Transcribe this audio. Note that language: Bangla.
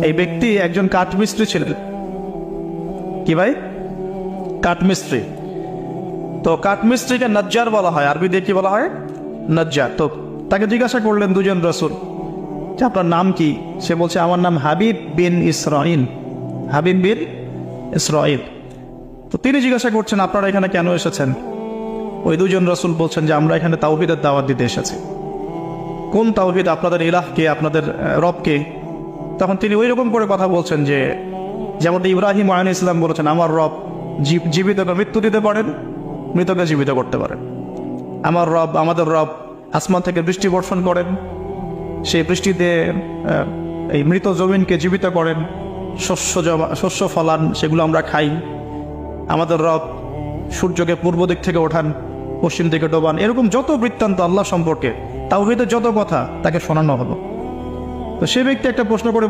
এই ব্যক্তি একজন কাঠমিস্ত্রি ছিলেন। কি ভাই? কাঠমিস্ত্রি। তো কাঠমিস্ত্রিকে নজ্জার বলা হয়, আরবি দিয়ে কি বলা হয়? নজ্জার। তো তাকে জিজ্ঞাসা করলেন দুজন রাসূল যে আপনার নাম কি? সে বলছে আমার নাম হাবিব বিন ইসরাইল। হাবিব বিন ইসরাইল। তো তিনি জিজ্ঞাসা করছেন আপনারা এখানে কেন এসেছেন? ওই দুজন রাসূল বলছেন যে আমরা এখানে তাওহীদের দাওয়াত দিতে এসেছি। কোন তাওহীদ? আপনাদের ইলাহকে, আপনাদের রবকে। তখন তিনি ওই রকম করে কথা বলছেন যে যেমন ইব্রাহিম আলাইহিস সালাম বলেছেন আমার রব জীবিতকে মৃত্যু দিতে পারেন, মৃতকে জীবিত করতে পারেন। আমার রব, আমাদের রব আসমান থেকে বৃষ্টি বর্ষণ করেন, সেই বৃষ্টিতে এই মৃত জমিনকে জীবিত করেন, শস্য ফলান, সেগুলো আমরা খাই। আমাদের রব সূর্যকে পূর্ব দিক থেকে ওঠান, পশ্চিম দিকে ডোবান। এরকম যত বৃত্তান্ত আল্লাহ সম্পর্কে, তাওহীদের যত কথা তাকে শোনানো হলো। তো সে ব্যক্তি একটা প্রশ্ন করে